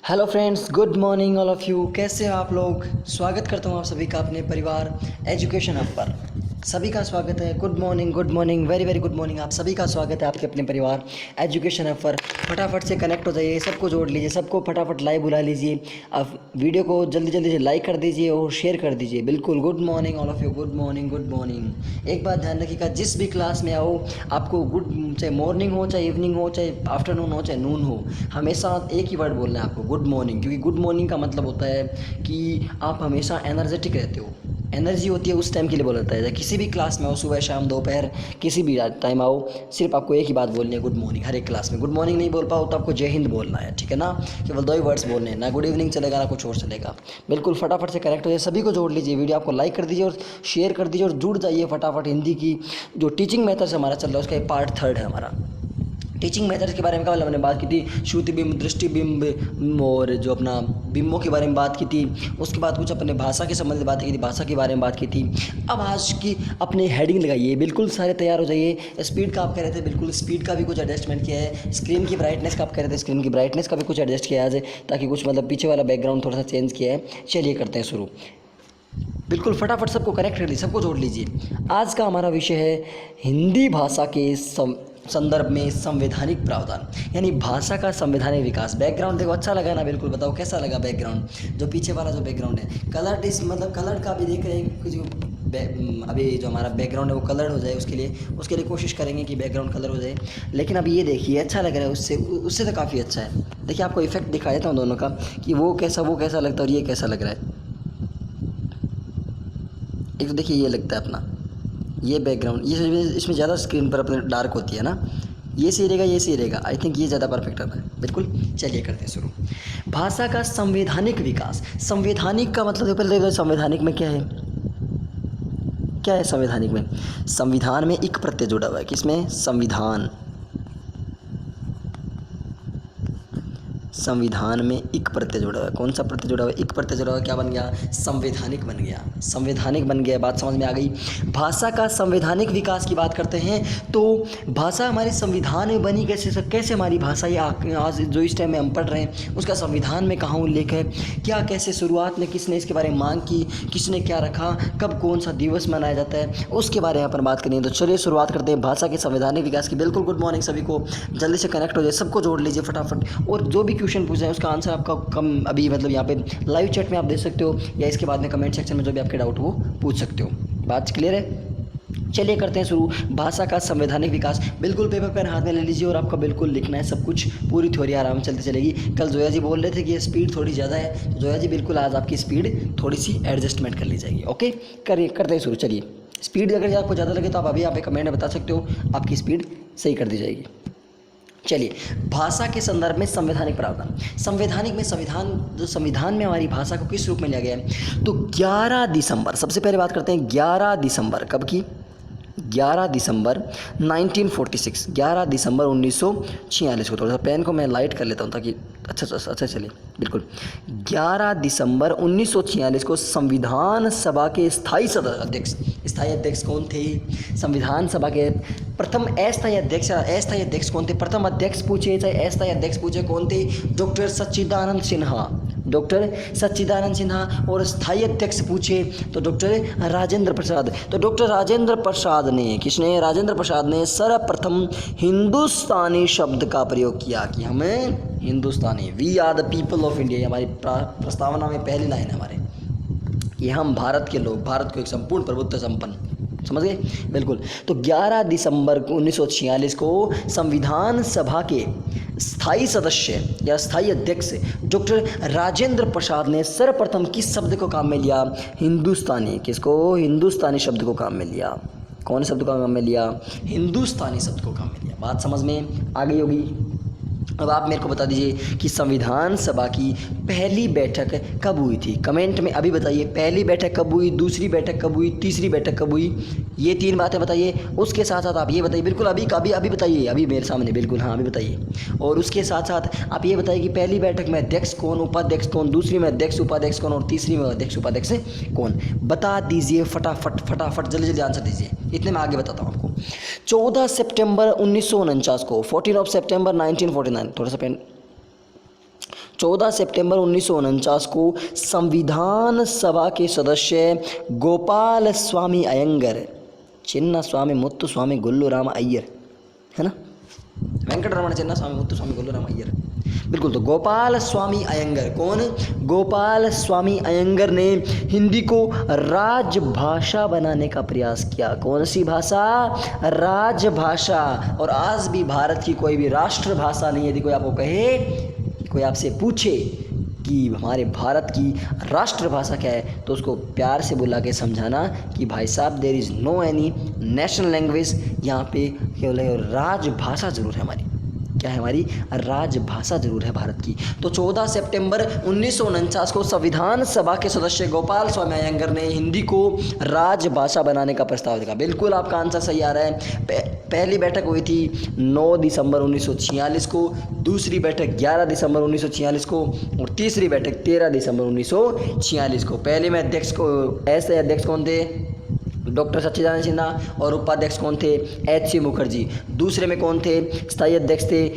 Hello friends, good morning all of you. कैसे हो आप लोग? स्वागत करता हूँ आप सभी का अपने परिवार एजुकेशन हब पर। सभी का स्वागत है। Good morning, very very good morning. आप सभी का स्वागत है आपके अपने परिवार एजुकेशन हब पर। फटाफट से कनेक्ट हो जाइए, सबको जोड़ लीजिए, सबको फटाफट लाइव बुला लीजिए। आप वीडियो को जल्दी जल्दी से लाइक कर दीजिए और शेयर कर दीजिए। बिल्कुल, good morning all of you, good morning. एक बात ध्यान रखिएगा, जिस भी क्लास में आओ आपको चाहे मॉर्निंग हो, चाहे इवनिंग हो, चाहे आफ्टरनून हो, चाहे नून हो, हमेशा एक ही वर्ड बोलना है आपको, गुड मॉर्निंग। क्योंकि गुड मॉर्निंग का मतलब होता है कि आप हमेशा एनर्जेटिक रहते हो। एनर्जी होती है उस टाइम के लिए बोला जाता है। किसी भी क्लास में आओ, सुबह शाम दोपहर किसी भी टाइम आओ, सिर्फ आपको एक ही बात बोलनी है, गुड मॉर्निंग। हर एक क्लास में गुड मॉर्निंग नहीं बोल पाओ तो आपको जय हिंद बोलना है, ठीक है ना। केवल दो ही वर्ड्स बोलने हैं, ना गुड इवनिंग चलेगा ना कुछ और चलेगा। बिल्कुल फटाफट से कनेक्ट हो जाए, सभी को जोड़ लीजिए, वीडियो आपको लाइक कर दीजिए और शेयर कर दीजिए और जुड़ जाइए फटाफट। हिंदी की जो टीचिंग मेथड्स हमारा चल रहा है उसका ये पार्ट 3 है हमारा। टीचिंग मेथड्स के बारे में क्या हमने बात की थी, श्रुति बिंब, दृष्टि बिंब और जो अपना बिंबों के बारे में बात की थी। उसके बाद कुछ अपने भाषा के संबंधित बात की थी, भाषा के बारे में बात की थी। अब आज की अपने हेडिंग लगाइए, बिल्कुल सारे तैयार हो जाइए। स्पीड का आप कह रहे थे, बिल्कुल स्पीड का भी कुछ एडजस्टमेंट किया है। स्क्रीन की ब्राइटनेस का आप कह रहे थे, स्क्रीन की ब्राइटनेस का भी कुछ एडजस्ट किया है आज, ताकि कुछ मतलब पीछे वाला बैकग्राउंड थोड़ा सा चेंज किया है। चलिए करते हैं शुरू। बिल्कुल फटाफट सबको कनेक्ट कर लीजिए, सबको जोड़ लीजिए। आज का हमारा विषय है हिंदी भाषा के संदर्भ में संवैधानिक प्रावधान, यानी भाषा का संवैधानिक विकास। बैकग्राउंड देखो, अच्छा लगा ना? बिल्कुल बताओ कैसा लगा बैकग्राउंड, जो पीछे वाला जो बैकग्राउंड है। कलर इस मतलब कलर का भी देख रहे हैं कि जो अभी जो हमारा बैकग्राउंड है वो कलर हो जाए, उसके लिए कोशिश करेंगे कि बैकग्राउंड कलर हो जाए। लेकिन अब ये देखिए, अच्छा लग रहा है, उससे तो काफ़ी अच्छा है। देखिए आपको इफेक्ट दिखा देता हूँ दोनों का, कि वो कैसा लगता है और ये कैसा लग रहा है। एक तो देखिए ये लगता है अपना ये बैकग्राउंड, ये इसमें ज़्यादा स्क्रीन पर अपने डार्क होती है ना। ये सही रहेगा। आई थिंक ये ज़्यादा परफेक्ट है। बिल्कुल, चलिए करते हैं शुरू। भाषा का संवैधानिक विकास। संवैधानिक का मतलब पहले देखो, संवैधानिक में क्या है संवैधानिक में? संविधान में एक प्रत्यय जुड़ा हुआ है। किसमें? संविधान में एक प्रत्यय जुड़ा हुआ है। कौन सा प्रत्यय जुड़ा हुआ है? एक प्रत्यय जुड़ा हुआ है। क्या बन गया? संवैधानिक बन गया। बात समझ में आ गई। भाषा का संवैधानिक विकास की बात करते हैं तो भाषा हमारे संविधान में बनी कैसे हमारी भाषा ये आज जो इस टाइम में हम पढ़ रहे हैं उसका संविधान में कहाँ उल्लेख है, क्या कैसे शुरुआत में किसने इसके बारे में मांग की, किसने क्या रखा, कब कौन सा दिवस मनाया जाता है, उसके बारे में अपन बात करेंगे। तो चलिए शुरुआत करते हैं भाषा के संवैधानिक विकास की। बिल्कुल गुड मॉर्निंग सभी को, जल्दी से कनेक्ट हो जाए, सबको जोड़ लीजिए फटाफट। और जो भी क्वेश्चन पूछे हैं उसका आंसर आपका कम अभी मतलब यहाँ पे लाइव चैट में आप दे सकते हो, या इसके बाद में कमेंट सेक्शन में जो भी आपके डाउट वो पूछ सकते हो। बात क्लियर है? चलिए करते हैं शुरू। भाषा का संवैधानिक विकास। बिल्कुल पेपर पेन हाथ में ले लीजिए और आपका बिल्कुल लिखना है सब कुछ, पूरी थ्योरी आराम से चलती चलेगी। कल जोया जी बोल रहे थे कि ये स्पीड थोड़ी ज़्यादा है, तो जोया जी बिल्कुल आज आपकी स्पीड थोड़ी सी एडजस्टमेंट कर ली जाएगी। ओके, करते हैं शुरू। चलिए, स्पीड अगर आपको ज़्यादा लगे तो आप अभी यहाँ पे कमेंट में बता सकते हो, आपकी स्पीड सही कर दी जाएगी। चलिए, भाषा के संदर्भ में संवैधानिक प्रावधान। संविधान में हमारी भाषा को किस रूप में लिया गया है? तो 11 दिसंबर, सबसे पहले बात करते हैं 11 दिसंबर कब की? 11 दिसंबर 1946, 11 दिसंबर 1946 को। थोड़ा सा पेन को मैं लाइट कर लेता हूँ ताकि अच्छा चलिए। बिल्कुल, 11 दिसंबर 1946 को संविधान सभा के स्थायी अध्यक्ष कौन थे? संविधान सभा के प्रथम अस्थायी अध्यक्ष कौन थे? प्रथम अध्यक्ष पूछे चाहे अस्थायी अध्यक्ष पूछे, कौन थे? डॉक्टर सच्चिदानंद सिन्हा। और स्थायी अध्यक्ष पूछे तो डॉक्टर राजेंद्र प्रसाद। तो डॉक्टर राजेंद्र प्रसाद ने सर्वप्रथम हिंदुस्तानी शब्द का प्रयोग किया कि हमें हिंदुस्तानी, we are the people of India. हमारी प्रस्तावना में पहली लाइन है हमारे कि हम भारत के लोग, भारत को एक संपूर्ण प्रभुत्व संपन्न, समझ गए? बिल्कुल। तो 11 दिसंबर 1946 को संविधान सभा के स्थायी सदस्य या स्थायी अध्यक्ष डॉक्टर राजेंद्र प्रसाद ने सर्वप्रथम किस शब्द को काम में लिया? हिंदुस्तानी। किसको? हिंदुस्तानी शब्द को काम में लिया। कौन शब्द को काम में लिया? हिंदुस्तानी शब्द को काम में लिया। बात समझ में आ गई होगी। अब आप मेरे को बता दीजिए कि संविधान सभा की पहली बैठक कब हुई थी? कमेंट में अभी बताइए, पहली बैठक कब हुई, दूसरी बैठक कब हुई, तीसरी बैठक कब हुई? ये 3 बातें बताइए। उसके साथ साथ आप ये बताइए, बिल्कुल अभी बताइए, अभी मेरे सामने, बिल्कुल हाँ अभी बताइए। और उसके साथ साथ आप ये बताइए कि पहली बैठक में अध्यक्ष कौन, उपाध्यक्ष कौन, दूसरी में अध्यक्ष उपाध्यक्ष कौन, और तीसरी में अध्यक्ष उपाध्यक्ष कौन? बता दीजिए फटाफट जल्दी आंसर दीजिए। इतने में आगे बताता हूँ आपको। 14 सितंबर 1949 को, 14 ऑफ सितंबर 1949, थोड़ा सा पेन 14 सितंबर 1949 को संविधान सभा के सदस्य गोपाल स्वामी अयंगर, चिन्ना स्वामी मुत्तुस्वामी गुल्लूराम अय्यर, है ना, वेंकटरमण चिन्ना स्वामी मुत्तुस्वामी गुल्लूराम अय्यर, बिल्कुल। तो गोपाल स्वामी अयंगर, कौन? गोपाल स्वामी अयंगर ने हिंदी को राजभाषा बनाने का प्रयास किया। कौन सी भाषा? राजभाषा। और आज भी भारत की कोई भी राष्ट्रभाषा नहीं है। यदि कोई आपको कहे, कोई आपसे पूछे कि हमारे भारत की राष्ट्रभाषा क्या है, तो उसको प्यार से बुला के समझाना कि भाई साहब there is no any national language, यहाँ पे केवल राजभाषा ज़रूर है हमारी। क्या है? हमारी राजभाषा जरूर है भारत की। तो 14 सितंबर 1949 को संविधान सभा के सदस्य गोपाल स्वामी अयंगर ने हिंदी को राजभाषा बनाने का प्रस्ताव दिया। बिल्कुल आपका आंसर सही आ रहा है। पहली बैठक हुई थी 9 दिसंबर 1946 को, दूसरी बैठक 11 दिसंबर 1946 को और तीसरी बैठक 13 दिसंबर 1946 को। पहले में अध्यक्ष को, ऐसे अध्यक्ष कौन थे? डॉक्टर सच्चिदानंद सिन्हा। और उपाध्यक्ष कौन थे? एच.सी. मुखर्जी। दूसरे में कौन थे? स्थायी अध्यक्ष थे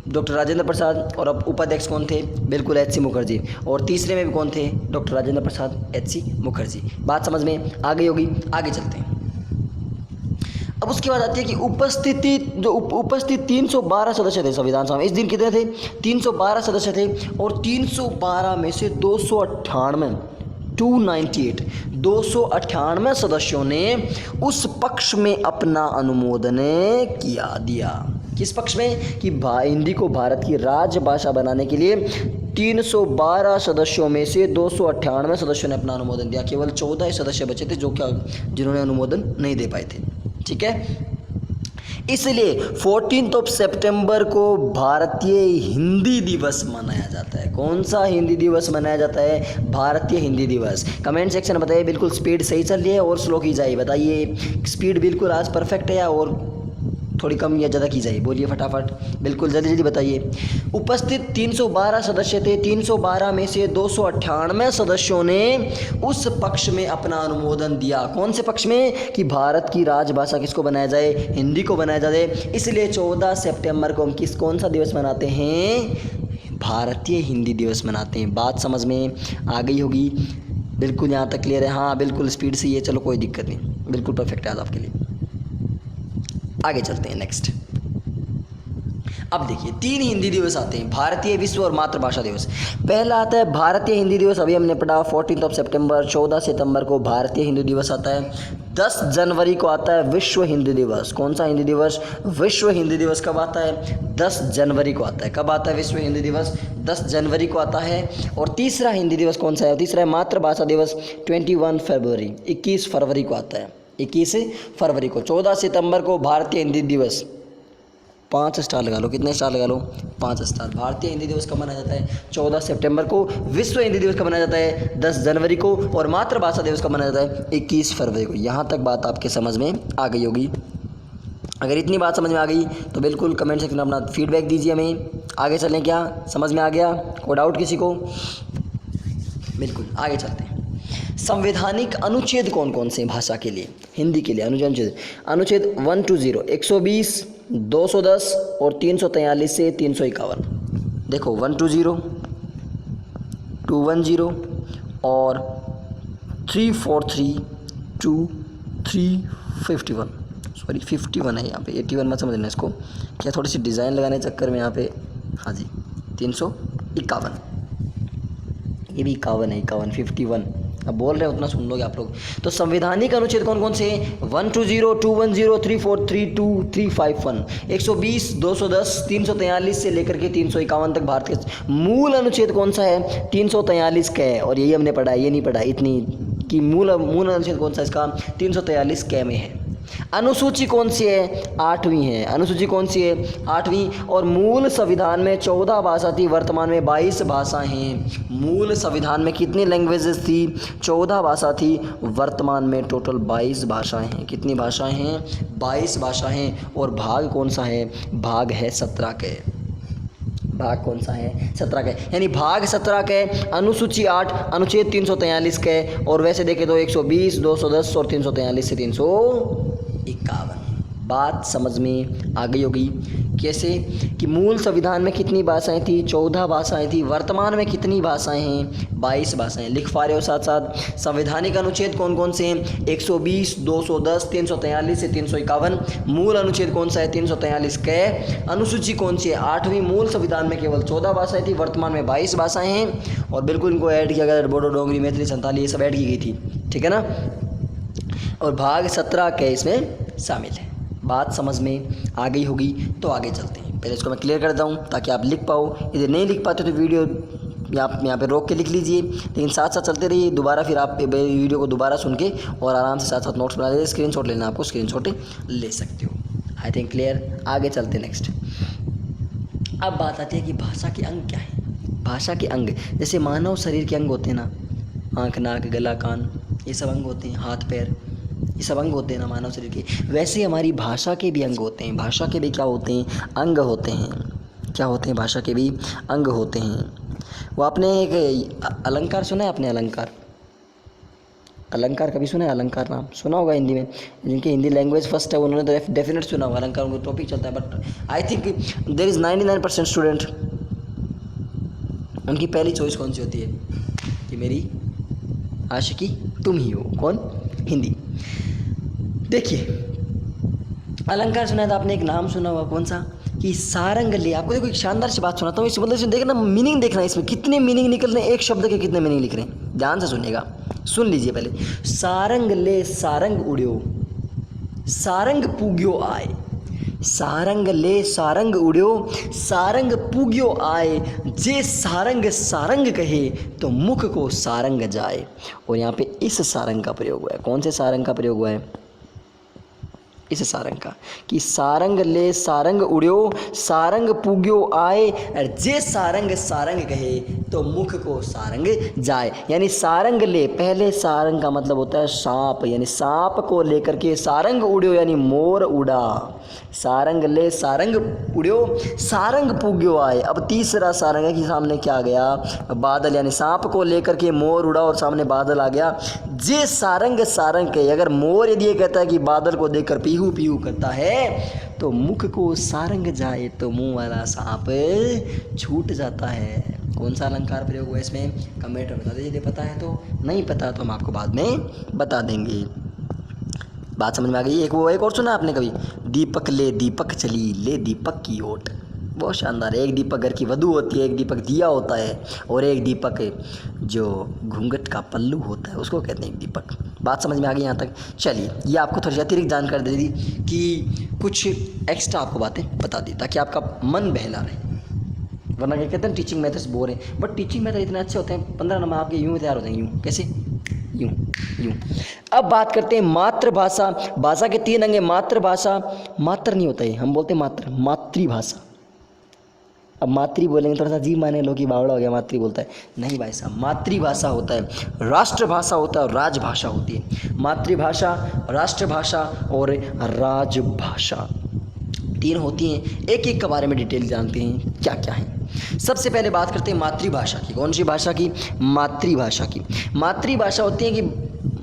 डॉक्टर राजेंद्र प्रसाद। और अब उपाध्यक्ष कौन थे? बिल्कुल एच.सी. मुखर्जी। और तीसरे में भी कौन थे? डॉक्टर राजेंद्र प्रसाद, एच.सी. मुखर्जी। बात समझ में आ गई होगी। आगे चलते हैं। अब उसके बाद आती है कि उपस्थित 312 सदस्य थे संविधान सभा में। इस दिन कितने थे? 312 सदस्य थे। और 312 में से 298 सदस्यों ने उस पक्ष में अपना अनुमोदन दिया। किस पक्ष में? कि हिंदी को भारत की राजभाषा बनाने के लिए 312 सदस्यों में से 298 सदस्यों ने अपना अनुमोदन दिया। केवल 14 सदस्य बचे थे जिन्होंने अनुमोदन नहीं दे पाए थे। ठीक है, इसलिए 14 सितंबर को भारतीय हिंदी दिवस मनाया जाता है। कौन सा हिंदी दिवस मनाया जाता है? भारतीय हिंदी दिवस। कमेंट सेक्शन में बताइए। बिल्कुल स्पीड सही चल रही है और स्लो की जाए? बताइए, स्पीड बिल्कुल आज परफेक्ट है या और थोड़ी कम या ज़्यादा की जाए? बोलिए फटाफट, बिल्कुल जल्दी जल्दी बताइए। उपस्थित 312 सदस्य थे। 312 में से 298 सदस्यों ने उस पक्ष में अपना अनुमोदन दिया। कौन से पक्ष में? कि भारत की राजभाषा किसको बनाया जाए? हिंदी को बनाया जाए। इसलिए 14 सितंबर को हम कौन सा दिवस मनाते हैं? भारतीय हिंदी दिवस मनाते हैं। बात समझ में आ गई होगी। बिल्कुल यहाँ तक क्लियर है? हाँ बिल्कुल स्पीड से ये, चलो कोई दिक्कत नहीं, बिल्कुल परफेक्ट है आज आपके लिए। आगे चलते हैं नेक्स्ट। अब देखिए 3 हिंदी दिवस आते हैं, भारतीय, विश्व और मातृभाषा दिवस। पहला आता है भारतीय हिंदी दिवस, अभी हमने पढ़ा 14 सितंबर। 14 सितंबर को भारतीय हिंदी दिवस आता है। 10 जनवरी को आता है विश्व हिंदी दिवस। कौन सा हिंदी दिवस? विश्व हिंदी दिवस कब आता है? 10 जनवरी को आता है। कब आता है विश्व हिंदी दिवस? 10 जनवरी को आता है। और तीसरा हिंदी दिवस कौन सा है? तीसरा है मातृभाषा दिवस, 21 फरवरी, 21 फरवरी को आता है। 21 फरवरी को। 14 सितंबर को भारतीय हिंदी दिवस, 5 स्टार लगा लो। कितने स्टार लगा लो? 5 स्टार। भारतीय हिंदी दिवस कब मनाया जाता है? 14 सितंबर को। विश्व हिंदी दिवस कब मनाया जाता है? 10 जनवरी को। और मातृभाषा दिवस कब मनाया जाता है? 21 फरवरी को। यहाँ तक बात आपके समझ में आ गई होगी। अगर इतनी बात समझ में आ गई तो बिल्कुल कमेंट सेक्शन में अपना फीडबैक दीजिए हमें। आगे चलें, क्या समझ में आ गया? कोई डाउट किसी को? बिल्कुल आगे चलते हैं। संवैधानिक अनुच्छेद कौन कौन से भाषा के लिए? हिंदी के लिए अनुच्छेद 120, 120, 210 और 343 से 351। देखो 120, 210 और 343 to 351। सॉरी 51 है यहाँ पे, 81 मत समझना इसको, क्या थोड़ी सी डिज़ाइन लगाने के चक्कर में यहाँ पे। हाँ जी 351, ये भी 51 है, 51, अब बोल रहे हैं उतना सुन लोगे आप लोग। तो संवैधानिक अनुच्छेद कौन कौन से? 120, 210, 343 to 351, 120, 210, 343 से लेकर के 351 तक भारत के। मूल अनुच्छेद कौन सा है? 343 का है। और यही हमने पढ़ा, ये नहीं पढ़ा इतनी कि मूल अनुच्छेद कौन सा इसका? 343 क में है। अनुसूची कौन सी है? 8वीं है। अनुसूची कौन सी है? 8वीं। और मूल संविधान में 14 भाषा थी, वर्तमान में 22 भाषा हैं। मूल संविधान में कितनी लैंग्वेजेस थी? 14 भाषा थी, वर्तमान में टोटल 22 भाषाएं हैं। कितनी भाषाएं हैं? 22 भाषाएं हैं। और भाग कौन सा है? भाग है 17 के। भाग कौन सा है? 17 के, यानी भाग 17 के, अनुसूची 8, अनुच्छेद 343 के। और वैसे देखें तो 120, 210 और 343 से 351। बात समझ में आ गई होगी कैसे कि मूल संविधान में कितनी भाषाएं थी, 14 भाषाएं थी। वर्तमान में कितनी भाषाएं हैं, 22 भाषाएं। लिख पा रहे हो साथ साथ। संवैधानिक अनुच्छेद कौन कौन से हैं, 120, 210, 343 से 351। मूल अनुच्छेद कौन सा है, 343 क। अनुसूची कौन सी है, 8वीं। मूल संविधान में केवल 14 भाषाएं थी, वर्तमान में 22 भाषाएं हैं। और बिल्कुल इनको ऐड किया गया, बोडो, डोगरी, मैथिली, संताली, ये सब ऐड की गई थी, ठीक है ना। और भाग 17 के इसमें शामिल है। बात समझ में आ गई होगी, तो आगे चलते हैं। पहले इसको मैं क्लियर कर देता हूँ ताकि आप लिख पाओ। यदि नहीं लिख पाते तो वीडियो आप यहाँ पे रोक के लिख लीजिए, लेकिन साथ साथ चलते रहिए। दोबारा फिर आप वीडियो को दोबारा सुन के और आराम से साथ साथ नोट्स बना लीजिए। स्क्रीनशॉट लेना, आपको स्क्रीनशॉट ले सकते हो। I think clear. आगे चलते नेक्स्ट। अब बात आती है कि भाषा के अंग क्या है। भाषा के अंग जैसे मानव शरीर के अंग होते हैं ना, आँख, नाक, गला, कान, ये सब अंग होते हैं। हाथ, पैर, ये सब अंग होते हैं ना मानव शरीर के। वैसे हमारी भाषा के भी अंग होते हैं। भाषा के भी क्या होते हैं, अंग होते हैं। क्या होते हैं, भाषा के भी अंग होते हैं। वो आपने एक अलंकार सुना है, आपने अलंकार, अलंकार कभी सुना है? अलंकार नाम सुना होगा हिंदी में। जिनकी हिंदी लैंग्वेज फर्स्ट है उन्होंने तो डेफिनेट सुना होगा अलंकार, उनका टॉपिक चलता है। But I think there is 99% student, उनकी पहली चॉइस कौन सी होती है कि मेरी आशिकी तुम ही हो। कौन? हिंदी। देखिए अलंकार सुना है तो आपने एक नाम सुना होगा, कौन सा, कि सारंग ले। आपको देखो एक शानदार सी बात सुनाता हूँ, इस मतलब से देखना, मीनिंग देखना, इसमें कितने मीनिंग निकल रहे हैं, एक शब्द के कितने मीनिंग लिख रहे हैं। ध्यान से सुनिएगा, सुन लीजिए पहले। सारंग ले सारंग उड़्यो, सारंग पूग्यो आए। सारंग ले सारंग उड़्यो, सारंग पूग्यो आए। जे सारंग सारंग कहे तो मुख को सारंग जाए। और यहाँ पे इस सारंग का प्रयोग हुआ है। कौन से सारंग का प्रयोग हुआ है? इस सारंग का, कि सारंग ले सारंग उड़्यो, सारंग पूग्यो आए। और जे सारंग सारंग कहे तो मुख को सारंग जाए। यानी सारंग ले, पहले सारंग का मतलब होता है सांप, यानी सांप को लेकर के सारंग उड़्यो यानी मोर उड़ा। सारंग ले सारंग उड़्यो, सारंग पूग्यो आए। अब तीसरा सारंग है कि सामने क्या आ गया, बादल, यानी सांप को लेकर के मोर उड़ा और सामने बादल आ गया। जे सारंग सारंग कहे, अगर मोर यदि ये कहता है कि बादल को देखकर पीहू पीहू करता है तो मुख को सारंग जाए, तो मुंह वाला सांप छूट जाता है। कौन सा अलंकार प्रयोग हुआ इसमें, कमेंट में बता दीजिए यदि पता है तो। नहीं पता तो हम आपको बाद में बता देंगे। बात समझ में आ गई। एक और सुना आपने कभी, दीपक ले दीपक चली, ले दीपक की ओट। बहुत शानदार है। एक दीपक घर की वधू होती है, एक दीपक दिया होता है, और एक दीपक जो घूंघट का पल्लू होता है उसको कहते हैं एक दीपक। बात समझ में आ गई यहाँ तक। चलिए, ये आपको थोड़ी सी अतिरिक्त जानकारी दे दी कि कुछ एक्स्ट्रा आपको बातें बता दी ताकि आपका मन बहला रहे। वरना क्या कहते हैं टीचिंग मेथड्स बोर हैं, बट टीचिंग मेथड इतने अच्छे होते हैं, 15 नंबर आपके यूँ तैयार हो जाएंगे। यूँ कैसे? यूँ यूँ। अब बात करते हैं मातृभाषा। भाषा के 3 अंग हैं। मातृभाषा, मात्र नहीं होता है, हम बोलते हैं मात्र, मातृभाषा। अब मातृ बोलेंगे थोड़ा सा जी माने लो कि बावड़ा हो गया, मातृ बोलता है। नहीं भाई साहब, मातृभाषा होता है, राष्ट्रभाषा होता है और राजभाषा होती है। मातृभाषा, राष्ट्रभाषा और राजभाषा 3 होती हैं। एक एक के बारे में डिटेल जानते हैं क्या क्या है। सबसे पहले बात करते हैं मातृभाषा की। कौन सी भाषा की? मातृभाषा की। मातृभाषा होती है कि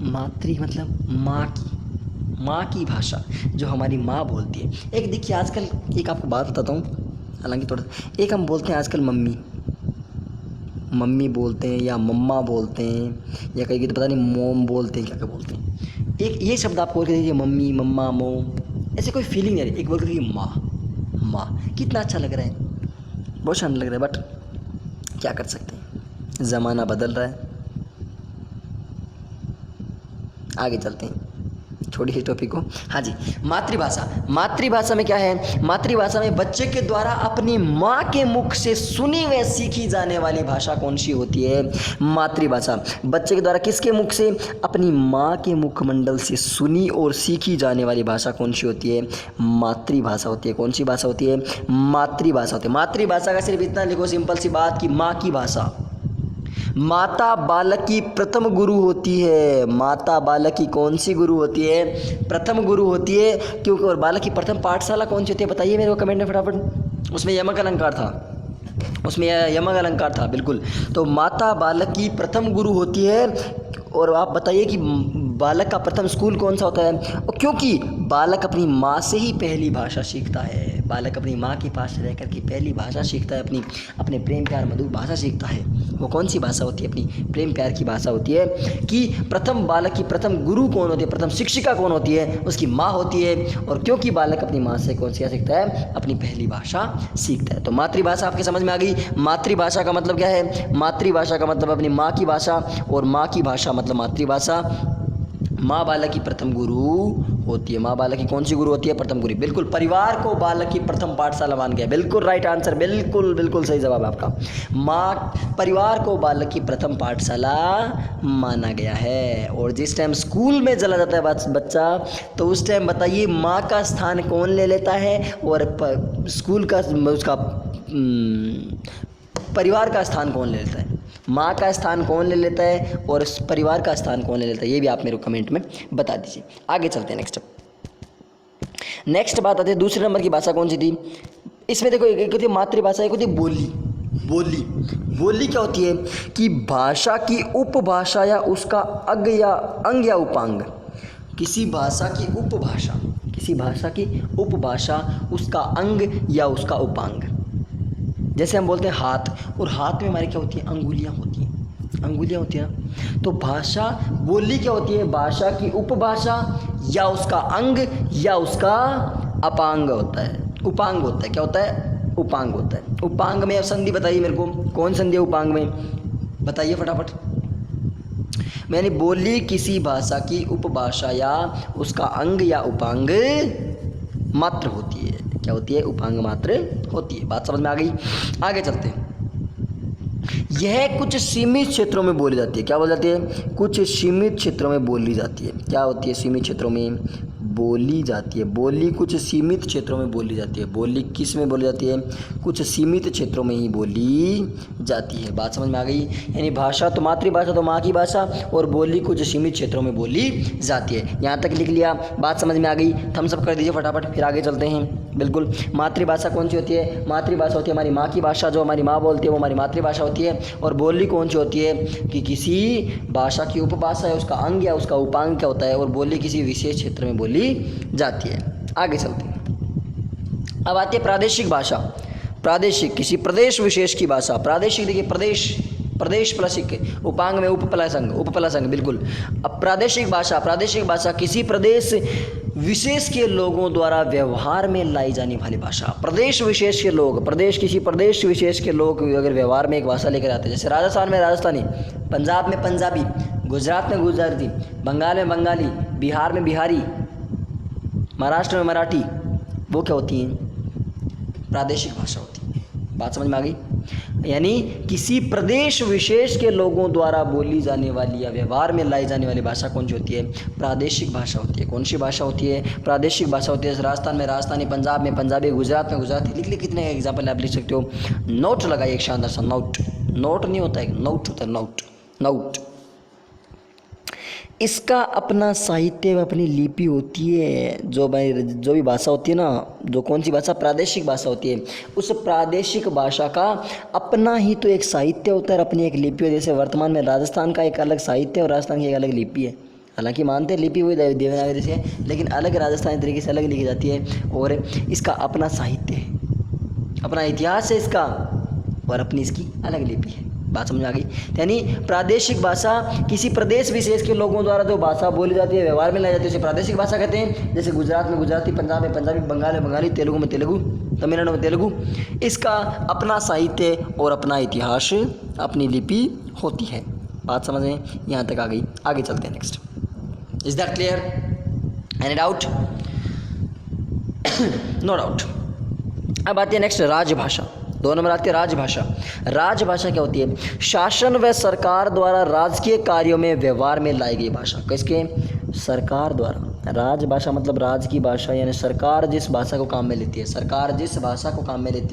मातृ मतलब माँ की भाषा, जो हमारी माँ बोलती है। एक देखिए आजकल, एक आपको बात बताता हूँ, हालांकि थोड़ा, एक हम बोलते हैं आजकल मम्मी बोलते हैं, या मम्मा बोलते हैं, या कहीं तो पता नहीं मोम बोलते हैं, क्या क्या बोलते हैं। एक ये शब्द आप बोल के देखिए, मम्मी, मम्मा, मोम, ऐसे कोई फीलिंग नहीं रही। एक बोल के देखिए माँ, कितना अच्छा लग रहा है, बहुत शानदार लग रहा है। बट क्या कर सकते हैं, ज़माना बदल रहा है। आगे चलते हैं, छोटी सी टॉपिक को। हाँ जी, मातृभाषा में क्या है? मातृभाषा में बच्चे के द्वारा अपनी माँ के मुख से सुनी व सीखी जाने वाली भाषा कौन सी होती है? मातृभाषा। बच्चे के द्वारा किसके मुख से? अपनी माँ के मुखमंडल से सुनी और सीखी जाने वाली भाषा कौन सी होती है? मातृभाषा होती है। कौन सी भाषा होती है? मातृभाषा होती है। मातृभाषा का सिर्फ इतना लिखो, सिंपल सी बात, कि माँ की भाषा। माता बालक की प्रथम गुरु होती है। माता बालक की कौन सी गुरु होती है? प्रथम गुरु होती है। क्योंकि और बालक की प्रथम पाठशाला कौन सी होती है? बताइए मेरे को कमेंट में फटाफट। उसमें यमक अलंकार था, बिल्कुल। तो माता बालक की प्रथम गुरु होती है। और आप बताइए कि बालक का प्रथम स्कूल कौन सा होता है? क्योंकि बालक अपनी माँ से ही पहली भाषा सीखता है। बालक अपनी माँ के पास रह कर के पहली भाषा सीखता है, अपने प्रेम प्यार मधुर भाषा सीखता है। वो कौन सी भाषा होती है? अपनी प्रेम प्यार की भाषा होती है। कि प्रथम बालक की प्रथम गुरु कौन होती है, प्रथम शिक्षिका कौन होती है? उसकी माँ होती है। और क्योंकि बालक अपनी माँ से कौन सी क्या सीखता है? अपनी पहली भाषा सीखता है। तो मातृभाषा आपके समझ में आ गई। मातृभाषा का मतलब क्या है? मातृभाषा का मतलब अपनी माँ की भाषा, और माँ की भाषा मतलब मातृभाषा। माँ बालक की प्रथम गुरु होती है। माँ बालक की कौन सी गुरु होती है? प्रथम गुरु। बिल्कुल, परिवार को बालक की प्रथम पाठशाला मान गया। बिल्कुल राइट आंसर, बिल्कुल सही जवाब है आपका। परिवार को बालक की प्रथम पाठशाला माना गया है। और जिस टाइम स्कूल में चला जाता है बच्चा, तो उस टाइम बताइए माँ का स्थान कौन ले लेता है, और स्कूल का उसका परिवार का स्थान कौन ले लेता है? माँ का स्थान कौन ले लेता है और परिवार का स्थान कौन ले लेता है? ये भी आप मेरे को कमेंट में बता दीजिए। आगे चलते हैं नेक्स्ट बात आती है दूसरे नंबर की भाषा कौन सी थी। इसमें देखो, एक होती है मातृभाषा, एक होती है बोली क्या होती है? कि भाषा की उपभाषा या उसका अंग या उपांग। किसी भाषा की उपभाषा, उसका अंग या उसका उपांग। जैसे हम बोलते हैं हाथ, और हाथ में हमारी क्या होती है? अंगुलियाँ होती हैं ना। तो भाषा बोली क्या होती है? भाषा की उपभाषा या उसका अंग या उसका उपांग होता है। क्या होता है? उपांग होता है। उपांग में अब संधि बताइए मेरे को, कौन संधि है उपांग में? बताइए फटाफट। मैंने बोली किसी भाषा की उपभाषा या उसका अंग या उपांग मात्र होती है। क्या होती है? उपांग मात्र होती है। बात समझ में आ गई। आगे चलते हैं। यह कुछ सीमित क्षेत्रों में बोली जाती है। क्या बोली जाती है? कुछ सीमित क्षेत्रों में बोली जाती है। क्या होती है? सीमित क्षेत्रों में बोली जाती है। बोली कुछ सीमित क्षेत्रों में बोली जाती है। बोली किस में बोली जाती है? कुछ सीमित क्षेत्रों में ही बोली जाती है। बात समझ में आ गई। यानी भाषा तो मातृभाषा तो माँ की भाषा, और बोली कुछ सीमित क्षेत्रों में बोली जाती है। यहाँ तक लिख लिया, बात समझ में आ गई। थम्स अप कर दीजिए फटाफट, फिर आगे चलते हैं। बिल्कुल, मातृभाषा कौन सी होती है? मातृभाषा होती है हमारी माँ की भाषा, जो हमारी माँ बोलती है वो हमारी मातृभाषा होती है। और बोली कौन सी होती है? कि किसी भाषा की उपभाषा है, उसका अंग या उसका उपांग क्या होता है, और बोली किसी विशेष क्षेत्र में बोली जाती है। आगे चलते हैं। अब आती है प्रादेशिक भाषा। प्रादेशिक किसी प्रदेश विशेष की भाषा। प्रादेशिक देखिए, प्रदेश प्लस उपांग में उपप्लस अंग। बिल्कुल। अब प्रादेशिक भाषा किसी प्रदेश विशेष के लोगों द्वारा व्यवहार में लाई जाने वाली भाषा। किसी प्रदेश विशेष के लोग अगर व्यवहार में एक भाषा लेकर आते हैं, जैसे राजस्थान में राजस्थानी, पंजाब में पंजाबी, गुजरात में गुजराती, बंगाल में बंगाली, बिहार में बिहारी, महाराष्ट्र में मराठी, वो क्या होती हैं? प्रादेशिक भाषा होती है। बात समझ में आ गई। यानी किसी प्रदेश विशेष के लोगों द्वारा बोली जाने वाली या व्यवहार में लाई जाने वाली भाषा कौन सी होती है? प्रादेशिक भाषा होती है। कौन सी भाषा होती है? प्रादेशिक भाषा होती है। राजस्थान में राजस्थानी, पंजाब में पंजाबी, गुजरात में गुजराती। लिख लिख कितने एग्जाम्पल आप लिख सकते हो। नोट लगाइए एक शानदार सा। नोट नहीं होता है, नोट होता है। नोट। इसका अपना साहित्य व अपनी लिपि होती है। जो भी भाषा होती है ना, जो कौन सी भाषा? प्रादेशिक भाषा होती है। उस प्रादेशिक भाषा का अपना ही तो एक साहित्य होता है, अपनी एक लिपि है। जैसे वर्तमान में राजस्थान का एक अलग साहित्य और राजस्थान की एक अलग लिपि है। हालांकि मानते हैं लिपि हुई देवनागरी से, लेकिन अलग राजस्थानी तरीके से अलग लिखी जाती है। और इसका अपना साहित्य है, अपना इतिहास है इसका, और अपनी इसकी अलग लिपि है। बात समझ आ गई। यानी प्रादेशिक भाषा किसी प्रदेश विशेष के लोगों द्वारा जो भाषा बोली जाती है, व्यवहार में लाई जाती है, उसे प्रादेशिक भाषा कहते हैं। जैसे गुजरात में गुजराती, पंजाब में पंजाबी, बंगाल में बंगाली, तेलुगु में तेलुगु, तमिलनाडु में तेलुगु। इसका अपना साहित्य और अपना इतिहास, अपनी लिपि होती है। बात समझ में यहाँ तक आ गई। आगे चलते हैं next. Is that clear? Any doubt? No doubt. अब आती है नेक्स्ट राजभाषा। 2 नंबर आती है राजभाषा। राजभाषा क्या होती है? शासन व सरकार द्वारा राजकीय कार्यों में व्यवहार में लाई गई भाषा। किसके? सरकार द्वारा। राजभाषा मतलब राज की भाषा, यानी सरकार जिस भाषा को काम में लेती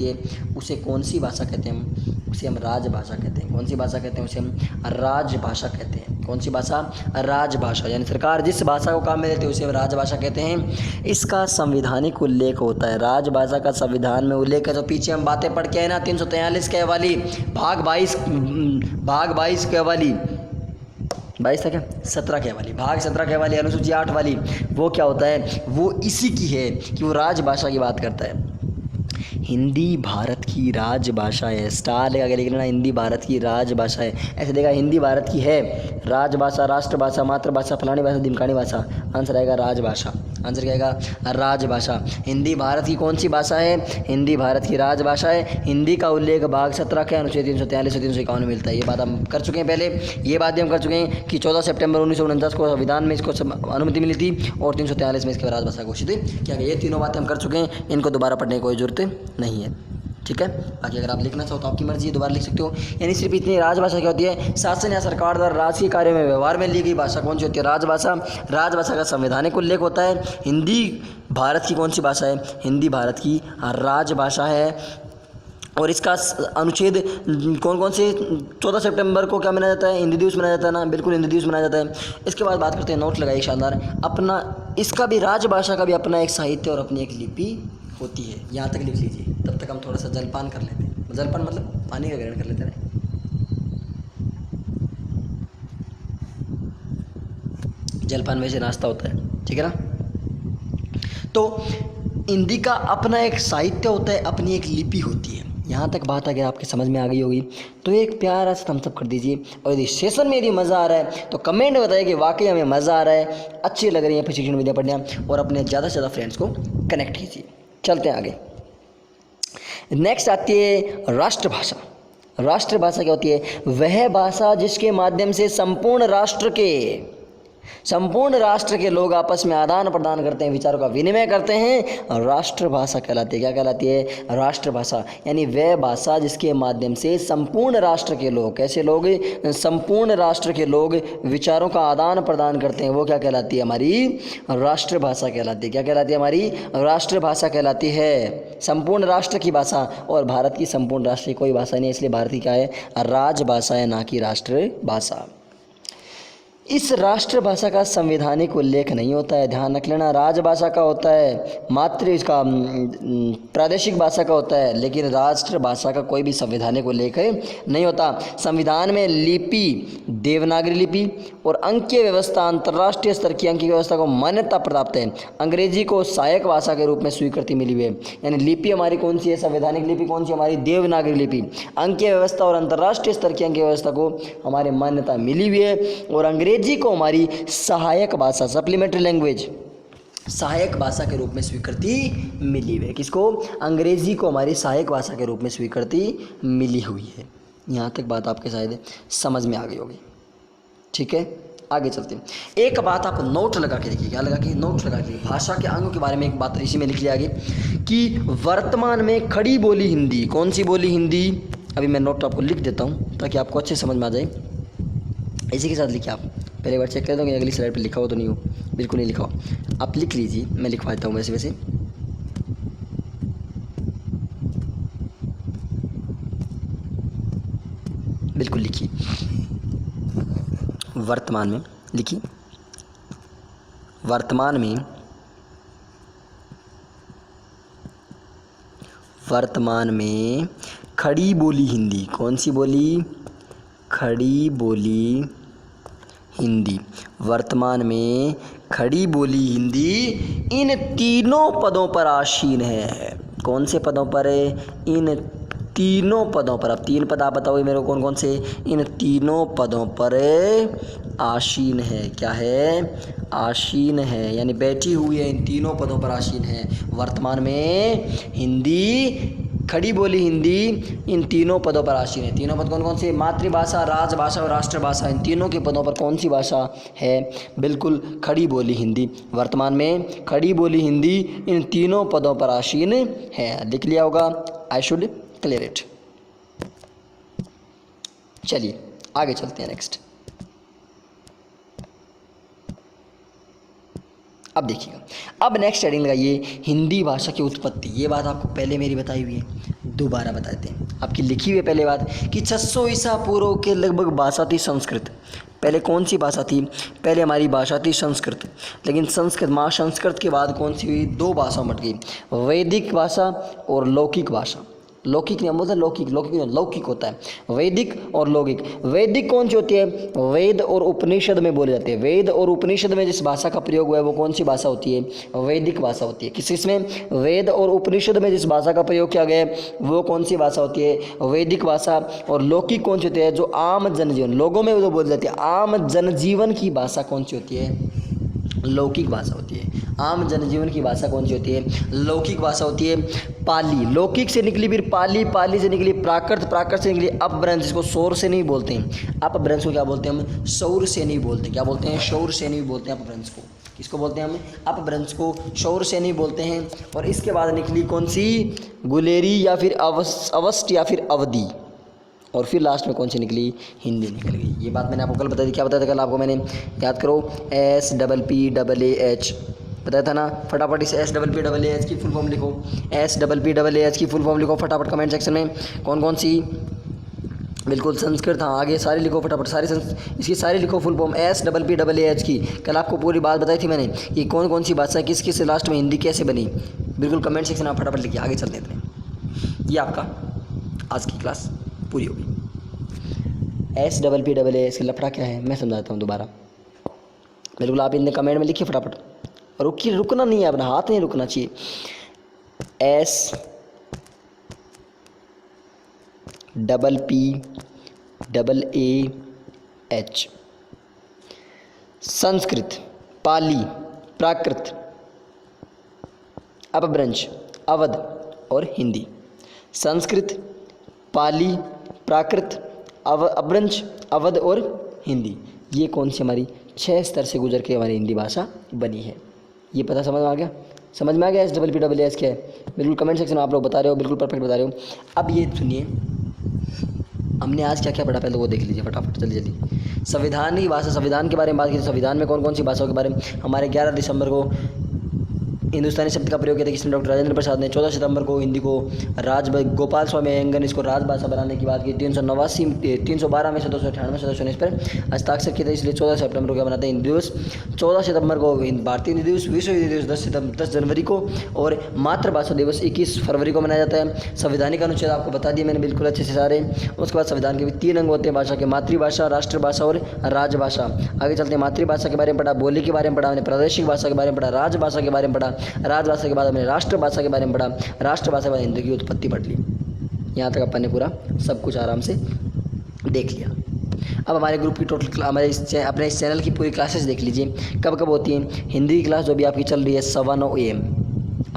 है, उसे कौन सी भाषा कहते हैं हम? उसे हम राजभाषा कहते हैं। कौन सी भाषा कहते हैं? उसे हम राजभाषा कहते हैं। कौन सी भाषा? राजभाषा। यानी सरकार जिस भाषा को काम में लेती है उसे हम राजभाषा कहते हैं। इसका संवैधानिक उल्लेख होता है। राजभाषा का संविधान में उल्लेख है। तो पीछे हम बातें पढ़ के आए ना, 343 के वाली, भाग 22 के वाली, 22 था क्या? 17 के वाली, भाग 17 के वाली, अनुसूची 8 वाली, वो क्या होता है? वो इसी की है कि वो राजभाषा की बात करता है। हिंदी भारत की राजभाषा है। स्टार लगा के लिख लेना, हिंदी भारत की राजभाषा है। ऐसे देखा, हिंदी भारत की है राजभाषा, राष्ट्रभाषा, मातृभाषा, फलानी भाषा, ढिमकानी भाषा। आंसर आएगा राजभाषा। आंसर क्या आएगा? राजभाषा। हिंदी भारत की कौन सी भाषा है? हिंदी भारत की राजभाषा है। हिंदी का उल्लेख भाग 17 के अनुच्छेद 343 और 351 में मिलता है। ये बात हम कर चुके हैं पहले। ये बात भी हम कर चुके हैं कि 14 सितंबर 1949 को संविधान में इसको अनुमति मिली थी और 343 में इसके राजभाषा घोषित किया गया। ये तीनों बातें हम कर चुके हैं, इनको दोबारा पढ़ने की कोई जरूरत नहीं है। ठीक है, बाकी अगर आप लिखना चाहो तो आपकी मर्जी है, दोबारा लिख सकते हो। यानी सिर्फ इतनी राजभाषा क्या होती है? शासन या सरकार द्वारा राजकीय कार्यों में व्यवहार में ली गई भाषा कौन सी होती है? राजभाषा। राजभाषा का संवैधानिक उल्लेख होता है। हिंदी भारत की कौन सी भाषा है? हिंदी भारत की राजभाषा है। और इसका अनुच्छेद कौन कौन से? 14 सितंबर को क्या मनाया जाता है? हिंदी दिवस मनाया जाता है ना, बिल्कुल हिंदी दिवस मनाया जाता है। इसके बाद बात करते हैं, नोट लगाइए शानदार अपना। इसका भी राजभाषा का भी अपना एक साहित्य और अपनी एक लिपि होती है। यहाँ तक लिख लीजिए, तब तक हम थोड़ा सा जलपान कर लेते हैं। जलपान मतलब पानी का ग्रहण कर लेते हैं। जलपान वैसे नाश्ता होता है, ठीक है ना। तो हिंदी का अपना एक साहित्य होता है, अपनी एक लिपि होती है। यहाँ तक बात अगर आपके समझ में आ गई होगी तो एक प्यारा सा थम्स अप कर दीजिए। और यदि सेशन में यदि मज़ा आ रहा है तो कमेंट बताइए कि वाकई हमें मज़ा आ रहा है, अच्छी लग रही है प्रशिक्षण विद्या पढ़ने, और अपने ज़्यादा से ज़्यादा फ्रेंड्स को कनेक्ट कीजिए। चलते हैं आगे। नेक्स्ट आती है राष्ट्रभाषा। राष्ट्रभाषा क्या होती है? वह भाषा जिसके माध्यम से संपूर्ण राष्ट्र के लोग आपस में आदान प्रदान करते हैं, विचारों का विनिमय करते हैं, राष्ट्रभाषा कहलाती है। क्या कहलाती है? राष्ट्रभाषा। यानी वह भाषा जिसके माध्यम से संपूर्ण राष्ट्र के लोग, कैसे लोग? संपूर्ण राष्ट्र के लोग विचारों का आदान प्रदान करते हैं, वो क्या कहलाती है? हमारी राष्ट्रभाषा कहलाती है। क्या कहलाती है? हमारी राष्ट्रभाषा कहलाती है। संपूर्ण राष्ट्र की भाषा, और भारत की संपूर्ण राष्ट्र की कोई भाषा नहीं है, इसलिए भारत की क्या है? राजभाषा है, ना कि राष्ट्रभाषा। इस राष्ट्रभाषा का संवैधानिक उल्लेख नहीं होता है, ध्यान रख लेना। राजभाषा का होता है, मात्र इसका प्रादेशिक भाषा का होता है, लेकिन राष्ट्रभाषा का कोई भी संवैधानिक उल्लेख नहीं होता। संविधान में लिपि, देवनागरी लिपि और अंकीय व्यवस्था, अंतर्राष्ट्रीय स्तर की अंकीय व्यवस्था को मान्यता प्राप्त है। अंग्रेजी को सहायक भाषा के रूप में स्वीकृति मिली हुई है। यानी लिपि हमारी कौन सी है? संवैधानिक लिपि कौन सी? हमारी देवनागरी लिपि। अंकीय व्यवस्था और अंतर्राष्ट्रीय स्तर की अंकीय व्यवस्था को हमारे मान्यता मिली हुई है। और अंग्रेजी को हमारी सहायक भाषा, सप्लीमेंट्री लैंग्वेज, सहायक भाषा के रूप में स्वीकृति मिली हुई है। किसको? अंग्रेजी को हमारी सहायक भाषा के रूप में स्वीकृति मिली हुई है। यहाँ तक बात आपके शायद समझ में आ गई होगी। ठीक है, आगे चलते हैं। एक बात आप नोट लगा के देखिए। क्या लगा के? नोट लगा के। भाषा के अंगों के बारे में एक बात इसी में लिख लिया आगे कि वर्तमान में खड़ी बोली हिंदी, कौन सी बोली? हिंदी। अभी मैं नोट आपको लिख देता हूँ ताकि आपको अच्छे समझ में आ जाए। इसी के साथ लिखिए आप, पहले बार चेक कर दो कि अगली स्लाइड पे लिखा हो तो नहीं हो। बिल्कुल नहीं लिखा हो, आप लिख लीजिए, मैं लिखवा देता हूँ वैसे। बिल्कुल लिखिए, वर्तमान में लिखिए। वर्तमान में खड़ी बोली हिंदी, कौन सी बोली? खड़ी बोली हिंदी। वर्तमान में खड़ी बोली हिंदी इन तीनों पदों पर आसीन है। कौन से पदों पर है? इन तीनों पदों पर। अब 3 पद आप बताओ मेरे को कौन कौन से? इन तीनों पदों पर आसीन है। क्या है? आसीन है, यानी बैठी हुई है, इन तीनों पदों पर आसीन है। वर्तमान में हिंदी, खड़ी बोली हिंदी इन तीनों पदों पर आसीन है। तीनों पद कौन कौन से? मातृभाषा, राजभाषा और राष्ट्रभाषा। इन तीनों के पदों पर कौन सी भाषा है? बिल्कुल खड़ी बोली हिंदी। वर्तमान में खड़ी बोली हिंदी इन तीनों पदों पर आसीन है। लिख लिया होगा, आई शुड क्लियर इट। चलिए आगे चलते हैं। नेक्स्ट अब देखिएगा, अब नेक्स्ट हेडिंग लगाइए हिंदी भाषा की उत्पत्ति। ये बात आपको पहले मेरी बताई हुई है, दोबारा बताते हैं। आपकी लिखी हुई है पहले बात कि 600 ईसा पूर्व के लगभग भाषा थी संस्कृत। पहले कौन सी भाषा थी? पहले हमारी भाषा थी संस्कृत, लेकिन संस्कृत के बाद कौन सी हुई? 2 भाषा मट गई, वैदिक भाषा और लौकिक भाषा। लौकिक नहीं, हम बोलते हैं लौकिक, लौकिक नहीं, लौकिक होता है। वैदिक और लौकिक। वैदिक कौन सी होती है? वेद और उपनिषद में बोले जाते हैं। वेद और उपनिषद में जिस भाषा का प्रयोग हुआ है वो कौन सी भाषा होती है? वैदिक भाषा होती है। किसमें? वेद और उपनिषद में जिस भाषा का प्रयोग किया गया है वो कौन सी भाषा होती है? वैदिक भाषा। और लौकिक कौन सी होती है? जो आम जनजीवन, लोगों में जो बोली जाती है, आम जनजीवन की भाषा कौन सी होती है? लौकिक भाषा होती है। आम जनजीवन की भाषा कौन सी होती है? लौकिक भाषा होती है। पाली, लौकिक से निकली फिर पाली, पाली से निकली प्राकृत, प्राकृत से निकली अपभ्रंश, जिसको सौर से नहीं बोलते हैं। अपभ्रंश को क्या बोलते हैं हम? सौर से नहीं बोलते। क्या बोलते हैं? सौर से नहीं बोलते हैं अपभ्रंश को। किसको बोलते हैं हम? अपभ्रंश को सौर से नहीं बोलते हैं। और इसके बाद निकली कौन सी? गुलेरी या फिर अवस्ट या फिर अवधि। और फिर लास्ट में कौन सी निकली? हिंदी निकल गई। ये बात मैंने आपको कल बताई थी। क्या बताया था कल आपको मैंने? याद करो, SPPAAH बताया था ना। फटाफट इस SPPAAH की फुल फॉर्म लिखो। SPPAAH की फुल फॉर्म लिखो फटाफट कमेंट सेक्शन में। कौन कौन सी? बिल्कुल संस्कृत, हाँ आगे सारी लिखो फटाफट, सारी इसकी सारी लिखो फुल फॉर्म SPPAAH की। कल आपको पूरी बात बताई थी मैंने कि कौन कौन सी भाषा किस किस लास्ट में हिंदी कैसे बनी। बिल्कुल कमेंट सेक्शन में आप फटाफट लिखिए। आगे चलते हैं। ये आपका आज की क्लास पूरी होगी। SPPAAH का लफड़ा क्या है मैं समझाता हूँ दोबारा। बिल्कुल आप इतने कमेंट में लिखिए फटाफट। रुकना नहीं है, अपना हाथ नहीं रुकना चाहिए। SPPAAH संस्कृत, पाली, प्राकृत, अपभ्रंश, अवध और हिंदी। संस्कृत, पाली, प्राकृत, अपभ्रंश, अवध और हिंदी। ये कौन सी हमारी 6 स्तर से गुजर के हमारी हिंदी भाषा बनी है। ये पता समझ में आ गया? समझ में आ गया SPPAAH क्या है? बिल्कुल कमेंट सेक्शन में आप लोग बता रहे हो, बिल्कुल परफेक्ट बता रहे हो। अब ये सुनिए, हमने आज क्या क्या पढ़ा पहले वो देख लीजिए फटाफट, जल्दी जल्दी। संविधान की भाषा, संविधान के बारे में बात की। संविधान में कौन कौन सी भाषाओं के बारे में? हमारे 11 दिसंबर को हिंदुस्तानी शब्द का प्रयोग किया था किसने? डॉक्टर राजेंद्र प्रसाद ने। 14 सितंबर को हिंदी को गोपाल स्वामी अयंगर ने इसको राजभाषा बनाने की बात की। 312 में से 298 सदस्यों ने इस पर हस्ताक्षर किए थे, इसलिए 14 सितंबर को क्या बनाते हैं? हिंदी दिवस। 14 सितंबर को भारतीय हिंदी दिवस, विश्व हिंदी दिवस 10 जनवरी को, और मातृभाषा दिवस 21 फरवरी को मनाया जाता है। संवैधानिक अनुच्छेद आपको बता दिए मैंने बिल्कुल अच्छे से सारे। उसके बाद संविधान के भी 3 अंग होते हैं भाषा के, मातृभाषा, राष्ट्रभाषा और राजभाषा। आगे चलते हैं। मातृभाषा के बारे में पढ़ा, बोली के बारे में पढ़ा, हमने प्रादेशिक भाषा के बारे में पढ़ा, राजभाषा के बारे में पढ़ा, राजभाषा के बाद हमने राष्ट्रभाषा के बारे में पढ़ा, राष्ट्रभाषा के बाद हिंदी की उत्पत्ति पढ़ ली। यहाँ तक अपन ने पूरा सब कुछ आराम से देख लिया। अब हमारे ग्रुप की टोटल अपने इस चैनल की पूरी क्लासेस देख लीजिए। कब कब होती है हिंदी की क्लास? जो भी आपकी चल रही है 9:15 AM।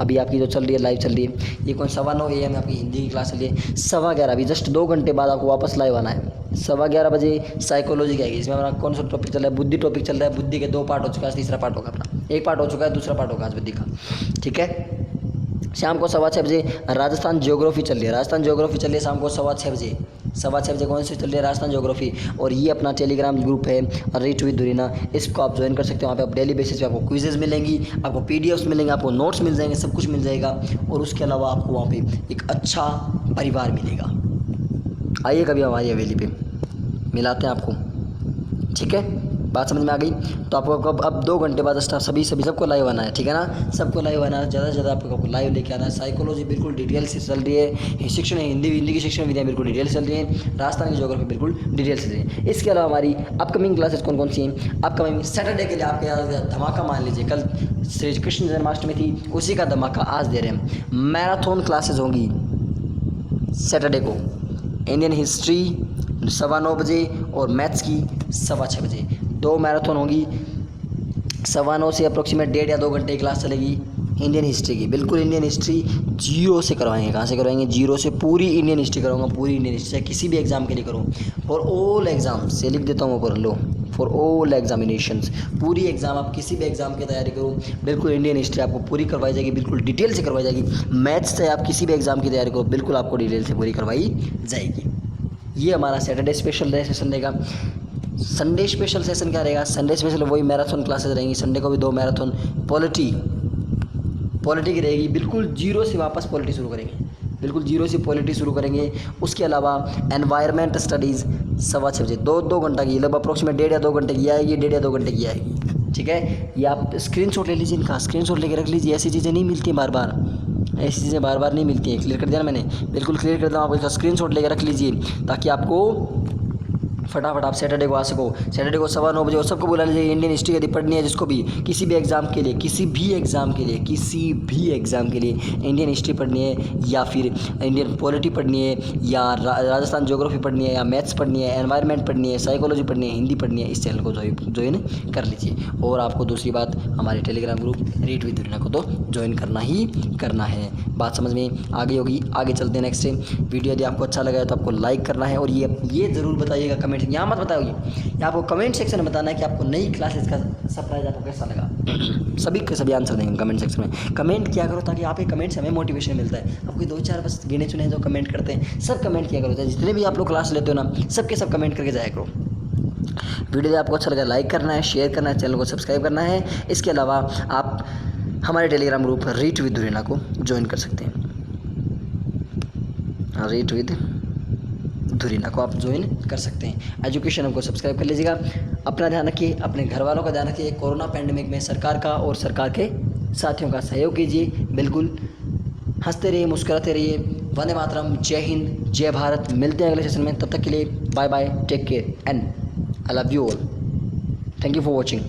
अभी आपकी जो चल रही है लाइव चल रही है, ये कौन 9:15 AM आपकी हिंदी की क्लास चल रही है। 11:15 अभी जस्ट 2 घंटे बाद आपको वापस लाइव आना है। 11:15 बजे साइकोलॉजी की आएगी। इसमें हमारा कौन सा टॉपिक चल रहा है? बुद्धि टॉपिक चल रहा है। बुद्धि के 2 पार्ट हो चुका है, तीसरा पार्ट होगा अपना। एक पार्ट हो चुका है, दूसरा पार्ट होगा आज बुद्धि का। ठीक है। शाम को 6:15 बजे राजस्थान ज्योग्राफी चल रही है। राजस्थान ज्योग्राफी चल रही है शाम को 6:15 बजे। 6:15 बजे कौन सी चल रही है? राजस्थान ज्योग्राफी। और ये अपना टेलीग्राम ग्रुप है रीच विद दुरीना, इसको आप ज्वाइन कर सकते हो। वहाँ पे आप डेली बेसिस पे आपको क्विजेज मिलेंगी, आपको PDFs मिलेंगे, आपको नोट्स मिल जाएंगे, सब कुछ मिल जाएगा। और उसके अलावा आपको वहाँ पे एक अच्छा परिवार मिलेगा। आइए कभी हमारी हवेली पे, मिलाते हैं आपको। ठीक है, बात समझ में आ गई? तो आपको अब 2 घंटे बाद सभी सबको लाइव आना है। ठीक है ना? सबको लाइव आना है, ज़्यादा से ज़्यादा आपको लाइव लेके आना है। साइकोलॉजी बिल्कुल डिटेल से चल रही है। शिक्षण हिंदी की शिक्षण विधियाँ बिल्कुल डिटेल से चल रही है। राजस्थान की ज्योग्राफी बिल्कुल डिटेल से चल रही है। इसके अलावा हमारी अपकमिंग क्लासेस कौन कौन सी हैं? अपकमिंग सैटरडे के लिए आपके याद धमाका मान लीजिए, कल श्री कृष्ण जन्माष्टमी थी, उसी का धमाका आज दे रहे हैं। मैराथन क्लासेज होंगी सैटरडे को। इंडियन हिस्ट्री 9:15 बजे और मैथ्स की 6:15 बजे। 2 मैराथन होगी। 9:15 से अप्रोक्सीमेट 1.5 या 2 घंटे की क्लास चलेगी इंडियन हिस्ट्री की। बिल्कुल इंडियन हिस्ट्री जीरो से करवाएंगे। कहाँ से करवाएंगे? जीरो से। पूरी इंडियन हिस्ट्री कराऊंगा, पूरी इंडियन हिस्ट्री, चाहे किसी भी एग्जाम के लिए करूँ। फॉर ऑल एग्जाम से लिख देता हूँ ऊपर, लो, फॉर ऑल एग्जामिनेशंस। पूरी एग्जाम, आप किसी भी एग्जाम की तैयारी करो, बिल्कुल इंडियन हिस्ट्री आपको पूरी करवाई जाएगी, बिल्कुल डिटेल से करवाई जाएगी। मैथ्स से आप किसी भी एग्जाम की तैयारी करो, बिल्कुल आपको डिटेल से पूरी करवाई जाएगी। ये हमारा सैटरडे स्पेशल सेशन रहेगा। संडे स्पेशल सेशन क्या रहेगा? संडे स्पेशल वही मैराथन क्लासेस रहेंगी। संडे को भी 2 मैराथन। पॉलिटी की रहेगी, बिल्कुल जीरो से वापस पॉलिटी शुरू करेंगे, बिल्कुल जीरो से पॉलिटी शुरू करेंगे। उसके अलावा एनवायरनमेंट स्टडीज़ 6:15 बजे 2 घंटा की, लगभग अप्रोक्सीमेट 1.5 या 2 घंटे की आएगी, 1.5 या 2 घंटे की आएगी। ठीक है, ये आप स्क्रीनशॉट ले लीजिए, इनका स्क्रीनशॉट लेके रख लीजिए। ऐसी चीज़ें नहीं मिलती बार बार, ऐसी चीज़ें बार बार नहीं मिलती हैं। क्लियर कर दिया ना मैंने, बिल्कुल क्लियर कर दूँ। आप इसका स्क्रीनशॉट लेकर रख लीजिए ताकि आपको फटाफट आप सैटरडे को आ सको। सैटरडे को 9:15 बजे और सबको बुला लीजिए। इंडियन हिस्ट्री यदि पढ़नी है जिसको भी, किसी भी एग्ज़ाम के लिए, किसी भी एग्ज़ाम के लिए, किसी भी एग्ज़ाम के लिए इंडियन हिस्ट्री पढ़नी है या फिर इंडियन पॉलिटी पढ़नी है या राजस्थान ज्योग्राफी पढ़नी है या मैथ्स पढ़नी है, एनवायरनमेंट पढ़नी है, साइकोलॉजी पढ़नी है, हिंदी पढ़नी है, इस चैनल को ज्वाइन कर लीजिए। और आपको दूसरी बात, हमारे टेलीग्राम ग्रुप रीड विद दुनिया को तो ज्वाइन करना ही करना है। बात समझ में आ गई होगी। आगे चलते हैं नेक्स्ट वीडियो। यदि आपको अच्छा लगा है तो आपको लाइक करना है और ये ज़रूर बताइएगा कमेंट, यहाँ मत बताओगे, ये आपको कमेंट सेक्शन में बताना है कि आपको नई क्लासेस का सरप्राइज आपको कैसा लगा। सभी के सभी आंसर देंगे कमेंट सेक्शन में। कमेंट किया करो ताकि आपके कमेंट से हमें मोटिवेशन मिलता है। आपको 2-4 बस गिने चुने हैं जो कमेंट करते हैं, सब कमेंट किया करो। जितने भी आप लोग क्लास लेते हो ना, सबके सब कमेंट करके जाया करो। वीडियो आपको अच्छा लगा लाइक करना है, शेयर करना है, चैनल को सब्सक्राइब करना है। इसके अलावा आप हमारे टेलीग्राम ग्रुप रीड विद दुनिया को ज्वाइन कर सकते हैं। रीड विद धुरीना को आप ज्वाइन कर सकते हैं। एजुकेशन हमको सब्सक्राइब कर लीजिएगा। अपना ध्यान रखिए, अपने घर वालों का ध्यान रखिए। कोरोना पैंडेमिक में सरकार का और सरकार के साथियों का सहयोग कीजिए। बिल्कुल हंसते रहिए, मुस्कुराते रहिए। वंदे मातरम, जय हिंद, जय भारत। मिलते हैं अगले सेशन में, तब तक के लिए bye bye, take care and I love you all. Thank you for watching.